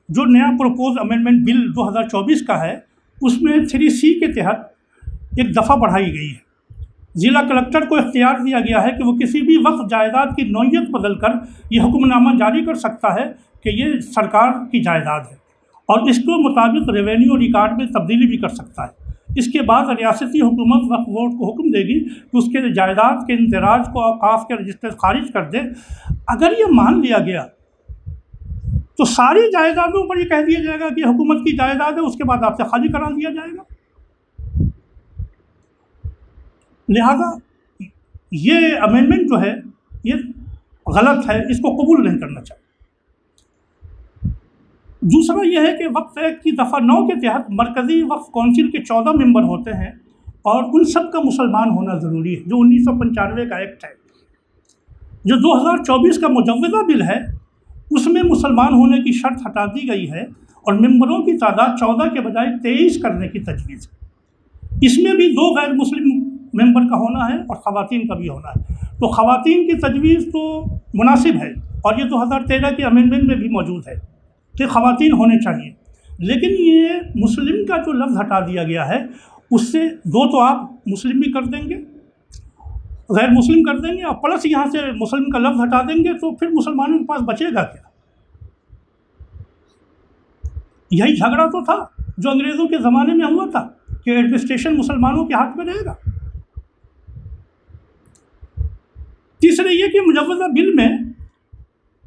جو نیا پروپوز امینڈمنٹ بل 2024 کا ہے اس میں 3C کے تحت ایک دفعہ بڑھائی گئی ہے. ضلع کلکٹر کو اختیار دیا گیا ہے کہ وہ کسی بھی وقت جائیداد کی نوعیت بدل کر یہ حکم نامہ جاری کر سکتا ہے کہ یہ سرکار کی جائیداد ہے، اور اس کو مطابق ریونیو ریکارڈ میں تبدیلی بھی کر سکتا ہے۔ اس کے بعد ریاستی حکومت وقف بورڈ کو حکم دے گی کہ اس کے جائیداد کے اندراج کو اوقاف کے رجسٹر خارج کر دے۔ اگر یہ مان لیا گیا تو ساری جائیدادوں پر یہ کہہ دیا جائے گا کہ حکومت کی جائیداد ہے، اس کے بعد آپ سے خالی کرا دیا جائے گا۔ لہذا یہ امینڈمنٹ جو ہے یہ غلط ہے، اس کو قبول نہیں کرنا چاہیے۔ دوسرا یہ ہے کہ وقف ایکٹ کی دفعہ 9 کے تحت مرکزی وقف کونسل کے 14 ممبر ہوتے ہیں اور ان سب کا مسلمان ہونا ضروری ہے، جو 1995 کا ایکٹ ہے۔ جو 2024 کا مجوزہ بل ہے اس میں مسلمان ہونے کی شرط ہٹا دی گئی ہے اور ممبروں کی تعداد 14 کے بجائے 23 کرنے کی تجویز ہے۔ اس میں بھی 2 غیر مسلم ممبر کا ہونا ہے اور خواتین کا بھی ہونا ہے۔ تو خواتین کی تجویز تو مناسب ہے اور یہ 2013 کے امینڈمنٹ میں بھی موجود ہے کہ خواتین ہونے چاہیے، لیکن یہ مسلم کا جو لفظ ہٹا دیا گیا ہے اس سے 2 تو آپ مسلم بھی کر دیں گے، غیر مسلم کر دیں گے، اور پلس یہاں سے مسلم کا لفظ ہٹا دیں گے، تو پھر مسلمانوں کے پاس بچے گا کیا؟ یہی جھگڑا تو تھا جو انگریزوں کے زمانے میں ہوا تھا کہ ایڈمنسٹریشن مسلمانوں کے ہاتھ میں رہے گا۔ تیسرے یہ کہ مجوزہ بل میں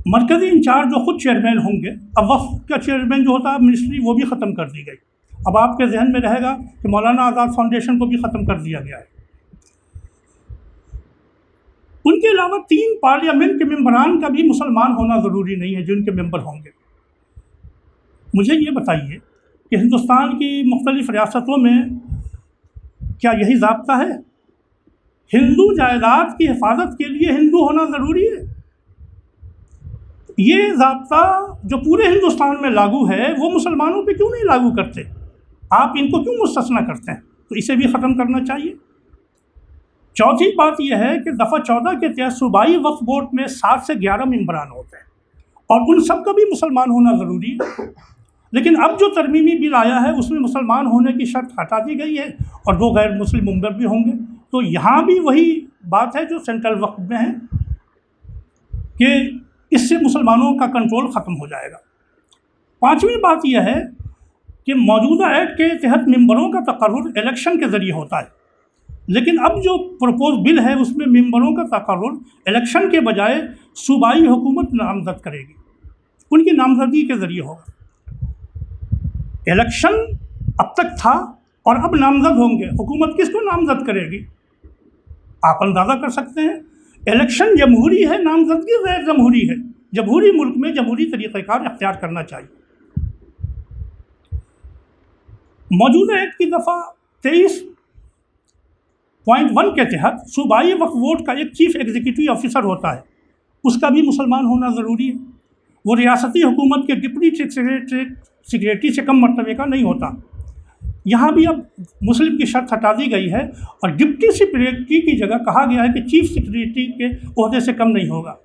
مرکزی انچارج جو خود چیئرمین ہوں گے، اب وقف کا چیئرمین جو ہوتا ہے منسٹری، وہ بھی ختم کر دی گئی۔ اب آپ کے ذہن میں رہے گا کہ مولانا آزاد فاؤنڈیشن کو بھی ختم کر دیا گیا ہے۔ ان کے علاوہ 3 پارلیمنٹ کے ممبران کا بھی مسلمان ہونا ضروری نہیں ہے، جن کے ممبر ہوں گے۔ مجھے یہ بتائیے کہ ہندوستان کی مختلف ریاستوں میں کیا یہی ضابطہ ہے؟ ہندو جائیداد کی حفاظت کے لیے ہندو ہونا ضروری ہے۔ یہ ضابطہ جو پورے ہندوستان میں لاگو ہے وہ مسلمانوں پہ کیوں نہیں لاگو کرتے؟ آپ ان کو کیوں مستثنیٰ کرتے ہیں؟ تو اسے بھی ختم کرنا چاہیے۔ چوتھی بات یہ ہے کہ دفعہ 14 کے تحت صوبائی وقف بورڈ میں 7 سے 11 ممبران ہوتے ہیں اور ان سب کا بھی مسلمان ہونا ضروری ہے، لیکن اب جو ترمیمی بل آیا ہے اس میں مسلمان ہونے کی شرط ہٹا دی گئی ہے اور 2 غیر مسلم ممبر بھی ہوں گے۔ تو یہاں بھی وہی بات ہے جو سینٹرل وقف میں ہے کہ اس سے مسلمانوں کا کنٹرول ختم ہو جائے گا۔ 5ویں بات یہ ہے کہ موجودہ ایکٹ کے تحت ممبروں کا تقرر الیکشن کے ذریعے ہوتا ہے، لیکن اب جو پروپوز بل ہے اس میں ممبروں کا تقرر الیکشن کے بجائے صوبائی حکومت نامزد کرے گی، ان کی نامزدگی کے ذریعے ہوگا۔ الیکشن اب تک تھا اور اب نامزد ہوں گے، حکومت کس کو نامزد کرے گی؟ آپ اندازہ کر سکتے ہیں، الیکشن جمہوری ہے، نامزدگی غیر جمہوری ہے۔ جمہوری ملک میں جمہوری طریقہ کار اختیار کرنا چاہیے۔ موجودہ ایکٹ کی دفعہ 23.1 کے تحت صوبائی وقف بورڈ کا ایک چیف ایگزیکٹو آفیسر ہوتا ہے، اس کا بھی مسلمان ہونا ضروری ہے۔ وہ ریاستی حکومت کے ڈپٹی سیکریٹری سے کم مرتبے کا نہیں ہوتا۔ یہاں بھی اب مسلم کی شرط ہٹا دی گئی ہے اور ڈپٹی سیکریٹری کی جگہ کہا گیا ہے کہ چیف سیکریٹری کے عہدے سے کم نہیں ہوگا۔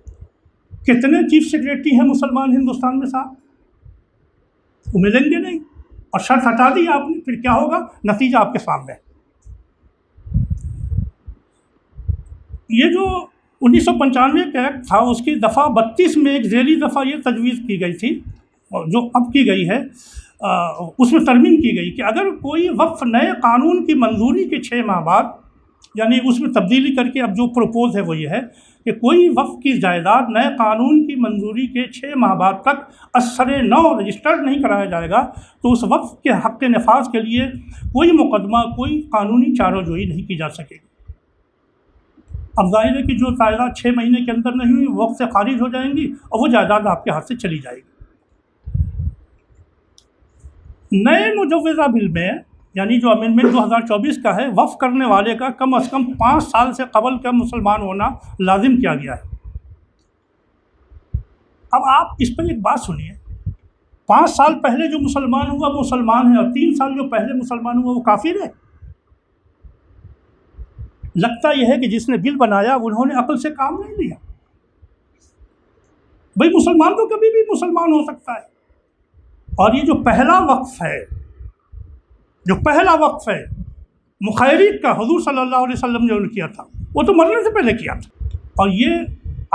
کتنے چیف سیکریٹری ہیں مسلمان ہندوستان میں صاحب؟ وہ ملیں گے نہیں، اور شرط ہٹا دی آپ نے، پھر کیا ہوگا؟ نتیجہ آپ کے سامنے ہے۔ یہ جو 1995 کا ایکٹ تھا اس کی دفعہ 32 میں ایک ذیلی دفعہ یہ تجویز کی گئی تھی، اور جو اب کی گئی ہے اس میں ترمیم کی گئی کہ اگر کوئی وقف نئے قانون کی منظوری کے 6 ماہ بعد، یعنی اس میں تبدیلی کر کے اب جو پروپوز ہے وہ یہ ہے کہ کوئی وقف کی جائیداد نئے قانون کی منظوری کے 6 ماہ بعد تک اثر نو رجسٹرڈ نہیں کرایا جائے گا تو اس وقف کے حق نفاذ کے لیے کوئی مقدمہ، کوئی قانونی چارہ جوئی نہیں کی جا سکے گی۔ اب ظاہر ہے کہ جو جائیداد 6 مہینے کے اندر نہیں ہوئی وقف سے خارج ہو جائیں گی اور وہ جائیداد آپ کے ہاتھ سے چلی جائے گی۔ نئے مجوزہ بل میں یعنی جو امینڈمنٹ 2024 کا ہے، وقف کرنے والے کا کم از کم 5 سال سے قبل کا مسلمان ہونا لازم کیا گیا ہے۔ اب آپ اس پر ایک بات سنیے، 5 سال پہلے جو مسلمان ہوا وہ مسلمان ہے، اور 3 سال جو پہلے مسلمان ہوا وہ کافر ہے؟ لگتا یہ ہے کہ جس نے بل بنایا انہوں نے عقل سے کام نہیں لیا۔ بھئی مسلمان تو کبھی بھی مسلمان ہو سکتا ہے، اور یہ جو پہلا وقف ہے مخیریت کا حضور صلی اللہ علیہ وسلم نے کیا تھا، وہ تو مرنے سے پہلے کیا تھا. اور یہ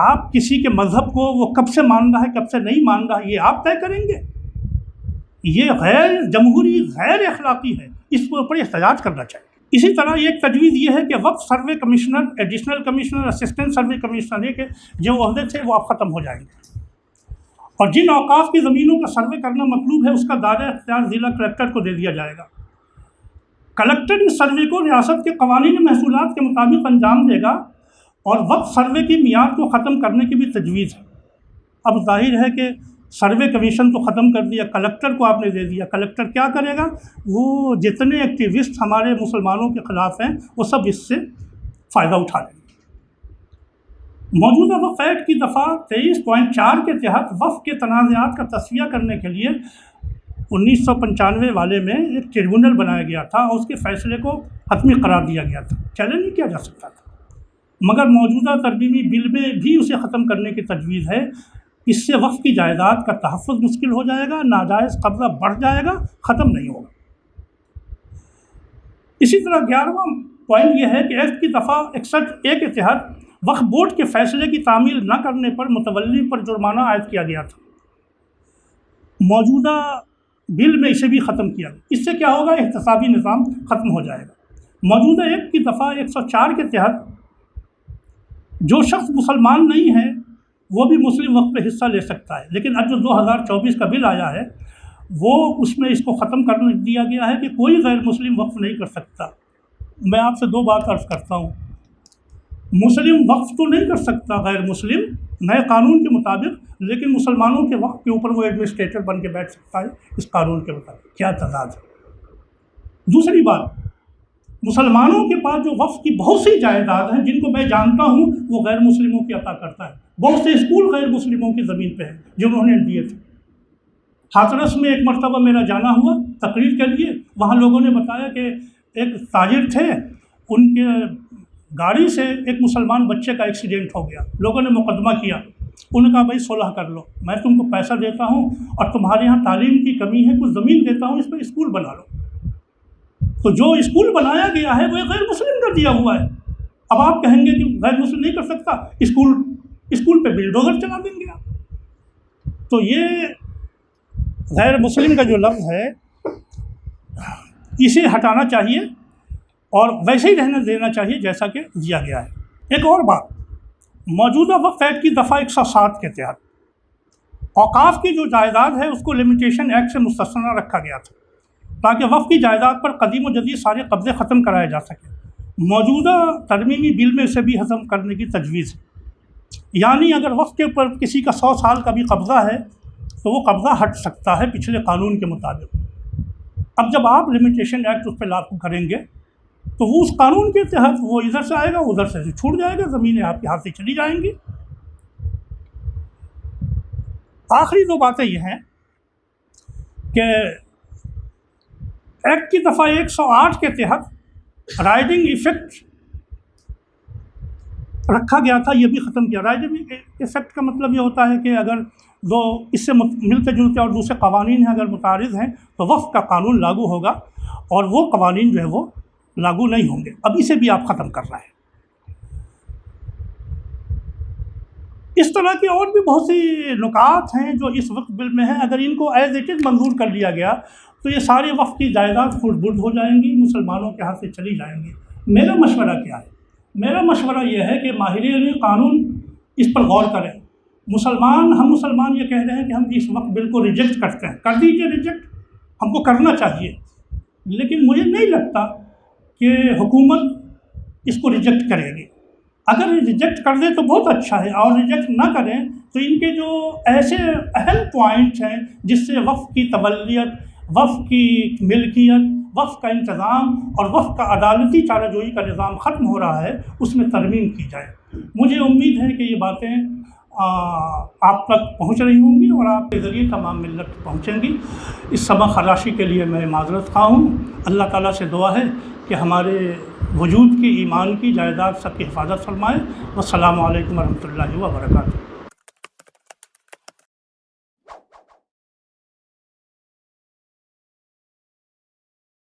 آپ کسی کے مذہب کو وہ کب سے مان رہا ہے کب سے نہیں مان رہا ہے یہ آپ طے کریں گے؟ یہ غیر جمہوری، غیر اخلاقی ہے، اس کے اوپر احتجاج کرنا چاہیے. اسی طرح ایک تجویز یہ ہے کہ وقف survey commissioner, additional commissioner, assistant survey commissioner کے جو عہدے تھے وہ اب ختم ہو جائیں گے، اور جن اوقاف کی زمینوں کا سروے کرنا مطلوب ہے اس کا دائرہ اختیار ضلع کلکٹر کو دے دیا جائے گا. کلکٹر اس سروے کو ریاست کے قوانین محصولات کے مطابق انجام دے گا، اور وقف سروے کی میعاد کو ختم کرنے کی بھی تجویز ہے. اب ظاہر ہے کہ سروے کمیشن تو ختم کر دیا، کلکٹر کو آپ نے دے دیا. کلکٹر کیا کرے گا؟ وہ جتنے ایکٹیوسٹ ہمارے مسلمانوں کے خلاف ہیں وہ سب اس سے فائدہ اٹھا لیں گے. موجودہ وقف ایکٹ کی دفعہ 23.4 کے تحت وقف کے تنازعات کا تصفیہ کرنے کے لیے 1995 والے میں ایک ٹریبونل بنایا گیا تھا، اور اس کے فیصلے کو حتمی قرار دیا گیا تھا، چیلنج نہیں کیا جا سکتا تھا. مگر موجودہ ترمیمی بل میں بھی اسے ختم کرنے کی تجویز ہے. اس سے وقف کی جائیداد کا تحفظ مشکل ہو جائے گا، ناجائز قبضہ بڑھ جائے گا، ختم نہیں ہوگا. اسی طرح 11واں پوائنٹ یہ ہے کہ ایکٹ کی دفعہ 61A کے تحت وقف بورڈ کے فیصلے کی تعمیل نہ کرنے پر متولی پر جرمانہ عائد کیا گیا تھا. موجودہ بل میں اسے بھی ختم کیا گیا. اس سے کیا ہوگا؟ احتسابی نظام ختم ہو جائے گا. موجودہ ایکٹ کی دفعہ 104 کے تحت جو شخص مسلمان نہیں ہے وہ بھی مسلم وقف پہ حصہ لے سکتا ہے، لیکن اب جو 2024 کا بل آیا ہے وہ اس میں اس کو ختم کر دیا گیا ہے کہ کوئی غیر مسلم وقف نہیں کر سکتا. میں آپ سے 2 بات عرض کرتا ہوں. مسلم وقف تو نہیں کر سکتا غیر مسلم نئے قانون کے مطابق، لیکن مسلمانوں کے وقف کے اوپر وہ ایڈمنسٹریٹر بن کے بیٹھ سکتا ہے اس قانون کے مطابق. کیا تضاد ہے؟ دوسری بات، مسلمانوں کے پاس جو وقف کی بہت سی جائیداد ہیں جن کو میں جانتا ہوں وہ غیر مسلموں کی عطا کرتا ہے. بہت سے اسکول غیر مسلموں کی زمین پہ ہیں جنہوں نے دیے تھے. ہاتھرس میں ایک مرتبہ میرا جانا ہوا تقریر کے لیے. وہاں لوگوں نے بتایا کہ ایک تاجر تھے، ان کے گاڑی سے ایک مسلمان بچے کا ایکسیڈنٹ ہو گیا. لوگوں نے مقدمہ کیا. انہوں نے کہا بھائی صلح کر لو، میں تم کو پیسہ دیتا ہوں اور تمہارے یہاں تعلیم کی کمی ہے، کچھ زمین دیتا ہوں، اس پہ اسکول بنا لو. تو جو اسکول بنایا گیا ہے وہ ایک غیر مسلم کا دیا ہوا ہے. اب آپ کہیں گے کہ غیر مسلم نہیں کر سکتا، اسکول پہ بلڈوزر چلا دیں گے آپ. تو یہ غیر مسلم کا جو لفظ ہے اسے ہٹانا چاہیے اور ویسے ہی رہنے دینا چاہیے جیسا کہ دیا گیا ہے. ایک اور بات، موجودہ وقف ایکٹ کی دفعہ 107 کے تحت اوقاف کی جو جائیداد ہے اس کو لمیٹیشن ایکٹ سے مستثنی رکھا گیا تھا تاکہ وقف کی جائیداد پر قدیم و جدید سارے قبضے ختم کرائے جا سکیں. موجودہ ترمیمی بل میں اسے بھی ختم کرنے کی تجویز ہے. یعنی اگر وقف کے اوپر کسی کا 100 سال کا بھی قبضہ ہے تو وہ قبضہ ہٹ سکتا ہے پچھلے قانون کے مطابق. اب جب آپ لمیٹیشن ایکٹ اس پہ لاگو کریں گے تو وہ اس قانون کے تحت وہ ادھر سے آئے گا ادھر سے چھوٹ جائے گا، زمینیں آپ کے ہاتھ سے چلی جائیں گی. آخری 2 باتیں یہ ہیں کہ ایکٹ کی دفعہ 108 کے تحت رائڈنگ ایفیکٹ رکھا گیا تھا، یہ بھی ختم کیا. رائڈنگ ایفیکٹ کا مطلب یہ ہوتا ہے کہ اگر دو اس سے ملتے جلتے اور دوسرے قوانین ہیں اگر متعارض ہیں تو وقف کا قانون لاگو ہوگا اور وہ قوانین جو ہے وہ لاگو نہیں ہوں گے. اب اسے بھی آپ ختم کر رہے ہیں. اس طرح کی اور بھی بہت سی نکات ہیں جو اس وقت بل میں ہیں. اگر ان کو ایز اٹ از منظور کر لیا گیا تو یہ سارے وقف کی جائیداد خرد برد ہو جائیں گی، مسلمانوں کے ہاتھ سے چلی جائیں گی. میرا مشورہ کیا ہے؟ میرا مشورہ یہ ہے کہ ماہرین قانون اس پر غور کریں. ہم مسلمان یہ کہہ رہے ہیں کہ ہم اس وقت بل کو ریجیکٹ کرتے ہیں. کر دیجئے ریجیکٹ، ہم کو کرنا چاہیے، لیکن مجھے نہیں لگتا کہ حکومت اس کو ریجیکٹ کرے گی. اگر ریجیکٹ کر دے تو بہت اچھا ہے، اور ریجیکٹ نہ کریں تو ان کے جو ایسے اہم پوائنٹس ہیں جس سے وقف کی تولیت، وقف کی ملکیت، وقف کا انتظام اور وقف کا عدالتی چارہ جوئی کا نظام ختم ہو رہا ہے اس میں ترمیم کی جائے. مجھے امید ہے کہ یہ باتیں آپ تک پہنچ رہی ہوں گی اور آپ کے ذریعے تمام ملت پہنچیں گی. اس سبق خراشی کے لیے میں معذرت خواہ ہوں. اللہ تعالیٰ سے دعا ہے کہ ہمارے وجود کی، ایمان کی، جائیداد سب کی حفاظت فرمائے. والسلام علیکم ورحمۃ اللہ وبرکاتہ.